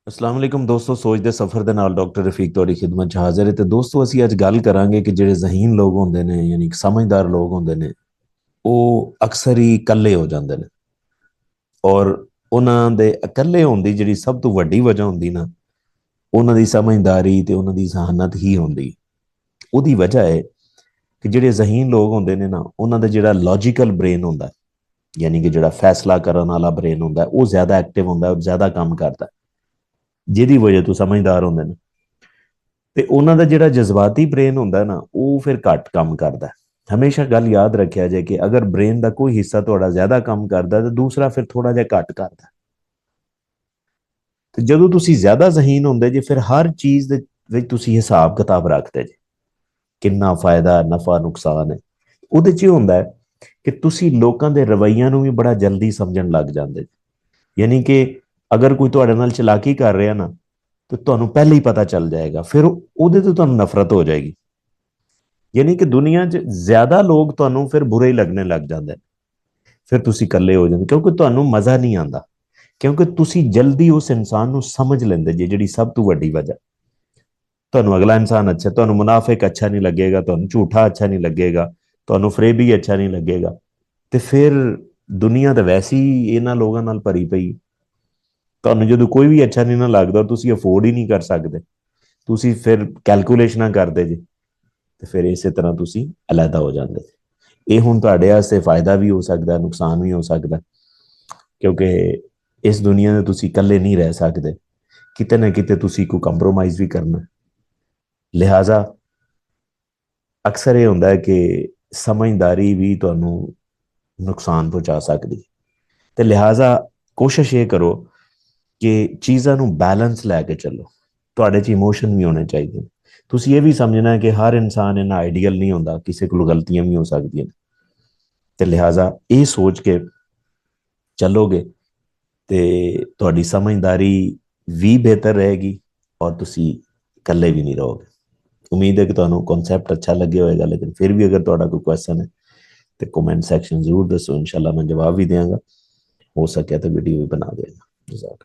ਅਸਲਾਮ ਵਾਲੇਕੁਮ ਦੋਸਤੋ, ਸੋਚ ਦੇ ਸਫ਼ਰ ਦੇ ਨਾਲ ਡਾਕਟਰ ਰਫੀਕ ਤੁਹਾਡੀ ਖਿਦਮਤ 'ਚ ਹਾਜ਼ਰ ਹੈ। ਤੇ ਦੋਸਤੋ, ਅਸੀਂ ਅੱਜ ਗੱਲ ਕਰਾਂਗੇ ਕਿ ਜਿਹੜੇ ਜ਼ਹੀਨ ਲੋਕ ਹੁੰਦੇ ਨੇ, ਯਾਨੀ ਕਿ ਸਮਝਦਾਰ ਲੋਕ ਹੁੰਦੇ ਨੇ, ਉਹ ਅਕਸਰ ਹੀ ਇਕੱਲੇ ਹੋ ਜਾਂਦੇ ਨੇ। ਔਰ ਉਹਨਾਂ ਦੇ ਇਕੱਲੇ ਹੋਣ ਦੀ ਜਿਹੜੀ ਸਭ ਤੋਂ ਵੱਡੀ ਵਜ੍ਹਾ ਹੁੰਦੀ ਨਾ, ਉਹਨਾਂ ਦੀ ਸਮਝਦਾਰੀ ਤੇ ਉਹਨਾਂ ਦੀ ਜ਼ਹਾਨਤ ਹੀ ਹੁੰਦੀ। ਉਹਦੀ ਵਜ੍ਹਾ ਹੈ ਕਿ ਜਿਹੜੇ ਜ਼ਹੀਨ ਲੋਕ ਹੁੰਦੇ ਨੇ ਨਾ, ਉਹਨਾਂ ਦਾ ਜਿਹੜਾ ਲੌਜੀਕਲ ਬ੍ਰੇਨ ਹੁੰਦਾ, ਯਾਨੀ ਕਿ ਜਿਹੜਾ ਫੈਸਲਾ ਕਰਨ ਵਾਲਾ ਬ੍ਰੇਨ ਹੁੰਦਾ, ਉਹ ਜ਼ਿਆਦਾ ਐਕਟਿਵ ਹੁੰਦਾ, ਉਹ ਜ਼ਿਆਦਾ ਕੰਮ ਕਰਦਾ, ਜਿਹਦੀ ਵਜ੍ਹਾ ਤੋਂ ਸਮਝਦਾਰ ਹੁੰਦੇ ਨੇ। ਤੇ ਉਹਨਾਂ ਦਾ ਜਿਹੜਾ ਜਜ਼ਬਾਤੀ ਬ੍ਰੇਨ ਹੁੰਦਾ ਨਾ, ਉਹ ਫਿਰ ਘੱਟ ਕੰਮ ਕਰਦਾ। ਹਮੇਸ਼ਾ ਗੱਲ ਯਾਦ ਰੱਖਿਆ ਜਾਏ ਕਿ ਅਗਰ ਬ੍ਰੇਨ ਦਾ ਕੋਈ ਹਿੱਸਾ ਤੁਹਾਡਾ ਜ਼ਿਆਦਾ ਕੰਮ ਕਰਦਾ ਤੇ ਦੂਸਰਾ ਫਿਰ ਥੋੜਾ ਜਿਹਾ ਘੱਟ ਕਰਦਾ। ਤੇ ਜਦੋਂ ਤੁਸੀਂ ਜ਼ਿਆਦਾ ਜ਼ਹੀਨ ਹੁੰਦੇ ਜੇ, ਫਿਰ ਹਰ ਚੀਜ਼ ਦੇ ਵਿੱਚ ਤੁਸੀਂ ਹਿਸਾਬ ਕਿਤਾਬ ਰੱਖਦੇ ਜੇ, ਕਿੰਨਾ ਫਾਇਦਾ ਨਫਾ ਨੁਕਸਾਨ ਹੈ। ਉਹਦੇ 'ਚ ਇਹ ਹੁੰਦਾ ਹੈ ਕਿ ਤੁਸੀਂ ਲੋਕਾਂ ਦੇ ਰਵੱਈਆਂ ਨੂੰ ਵੀ ਬੜਾ ਜਲਦੀ ਸਮਝਣ ਲੱਗ ਜਾਂਦੇ। ਯਾਨੀ ਕਿ ਅਗਰ ਕੋਈ ਤੁਹਾਡੇ ਨਾਲ ਚਲਾਕੀ ਕਰ ਰਿਹਾ ਨਾ, ਤੇ ਤੁਹਾਨੂੰ ਪਹਿਲੇ ਹੀ ਪਤਾ ਚੱਲ ਜਾਏਗਾ, ਫਿਰ ਉਹਦੇ ਤੋਂ ਤੁਹਾਨੂੰ ਨਫ਼ਰਤ ਹੋ ਜਾਏਗੀ। ਯਾਨੀ ਕਿ ਦੁਨੀਆ 'ਚ ਜ਼ਿਆਦਾ ਲੋਕ ਤੁਹਾਨੂੰ ਫਿਰ ਬੁਰੇ ਹੀ ਲੱਗਣੇ ਲੱਗ ਜਾਂਦੇ, ਫਿਰ ਤੁਸੀਂ ਇਕੱਲੇ ਹੋ ਜਾਂਦੇ, ਕਿਉਂਕਿ ਤੁਹਾਨੂੰ ਮਜ਼ਾ ਨਹੀਂ ਆਉਂਦਾ, ਕਿਉਂਕਿ ਤੁਸੀਂ ਜਲਦੀ ਉਸ ਇਨਸਾਨ ਨੂੰ ਸਮਝ ਲੈਂਦੇ ਜੇ, ਜਿਹੜੀ ਸਭ ਤੋਂ ਵੱਡੀ ਵਜ੍ਹਾ। ਤੁਹਾਨੂੰ ਅਗਲਾ ਇਨਸਾਨ ਅੱਛਾ, ਤੁਹਾਨੂੰ ਮੁਨਾਫਿਕ ਅੱਛਾ ਨਹੀਂ ਲੱਗੇਗਾ, ਤੁਹਾਨੂੰ ਝੂਠਾ ਅੱਛਾ ਨਹੀਂ ਲੱਗੇਗਾ, ਤੁਹਾਨੂੰ ਫਰੇਬੀ ਅੱਛਾ ਨਹੀਂ ਲੱਗੇਗਾ। ਤੇ ਫਿਰ ਦੁਨੀਆ ਤਾਂ ਵੈਸੇ ਹੀ ਇਹਨਾਂ ਲੋਕਾਂ ਨਾਲ ਭਰੀ ਪਈ। ਤੁਹਾਨੂੰ ਜਦੋਂ ਕੋਈ ਵੀ ਅੱਛਾ ਨਹੀਂ ਨਾ ਲੱਗਦਾ, ਤੁਸੀਂ ਅਫੋਰਡ ਹੀ ਨਹੀਂ ਕਰ ਸਕਦੇ, ਤੁਸੀਂ ਫਿਰ ਕੈਲਕੂਲੇਸ਼ਨਾਂ ਕਰਦੇ ਜੇ, ਤੇ ਫਿਰ ਇਸੇ ਤਰ੍ਹਾਂ ਤੁਸੀਂ ਅਲੱਗਾ ਹੋ ਜਾਂਦੇ। ਇਹ ਹੁਣ ਤੁਹਾਡੇ ਵਾਸਤੇ ਫਾਇਦਾ ਵੀ ਹੋ ਸਕਦਾ, ਨੁਕਸਾਨ ਵੀ ਹੋ ਸਕਦਾ, ਕਿਉਂਕਿ ਇਸ ਦੁਨੀਆ ਦੇ ਤੁਸੀਂ ਇਕੱਲੇ ਨਹੀਂ ਰਹਿ ਸਕਦੇ, ਕਿਤੇ ਨਾ ਕਿਤੇ ਤੁਸੀਂ ਕੋਈ ਕੰਪਰੋਮਾਈਜ਼ ਵੀ ਕਰਨਾ। ਲਿਹਾਜ਼ਾ ਅਕਸਰ ਇਹ ਹੁੰਦਾ ਹੈ ਕਿ ਸਮਝਦਾਰੀ ਵੀ ਤੁਹਾਨੂੰ ਨੁਕਸਾਨ ਪਹੁੰਚਾ ਸਕਦੀ। ਤੇ ਲਿਹਾਜ਼ਾ ਕੋਸ਼ਿਸ਼ ਇਹ ਕਰੋ ਕਿ ਚੀਜ਼ਾਂ ਨੂੰ ਬੈਲੈਂਸ ਲੈ ਕੇ ਚੱਲੋ। ਤੁਹਾਡੇ 'ਚ ਇਮੋਸ਼ਨ ਵੀ ਹੋਣੇ ਚਾਹੀਦੇ ਨੇ। ਤੁਸੀਂ ਇਹ ਵੀ ਸਮਝਣਾ ਕਿ ਹਰ ਇਨਸਾਨ ਇੰਨਾ ਆਈਡੀਅਲ ਨਹੀਂ ਹੁੰਦਾ, ਕਿਸੇ ਕੋਲ ਗਲਤੀਆਂ ਵੀ ਹੋ ਸਕਦੀਆਂ ਨੇ। ਤੇ ਲਿਹਾਜ਼ਾ ਇਹ ਸੋਚ ਕੇ ਚੱਲੋਗੇ ਤੇ ਤੁਹਾਡੀ ਸਮਝਦਾਰੀ ਵੀ ਬਿਹਤਰ ਰਹੇਗੀ, ਔਰ ਤੁਸੀਂ ਇਕੱਲੇ ਵੀ ਨਹੀਂ ਰਹੋਗੇ। ਉਮੀਦ ਹੈ ਕਿ ਤੁਹਾਨੂੰ ਕਨਸੈਪਟ ਅੱਛਾ ਲੱਗਿਆ ਹੋਏਗਾ, ਲੇਕਿਨ ਫਿਰ ਵੀ ਅਗਰ ਤੁਹਾਡਾ ਕੋਈ ਕੁਐਸਚਨ ਹੈ ਤੇ ਕਮੈਂਟ ਸੈਕਸ਼ਨ ਜ਼ਰੂਰ ਦੱਸੋ, ਇਨਸ਼ਾਅੱਲਾ ਮੈਂ ਜਵਾਬ ਵੀ ਦਿਆਂਗਾ। ਹੋ ਸਕਿਆ ਤਾਂ ਵੀਡੀਓ ਵੀ ਬਣਾ ਦੇਗਾ। ਜਜ਼ਾਕ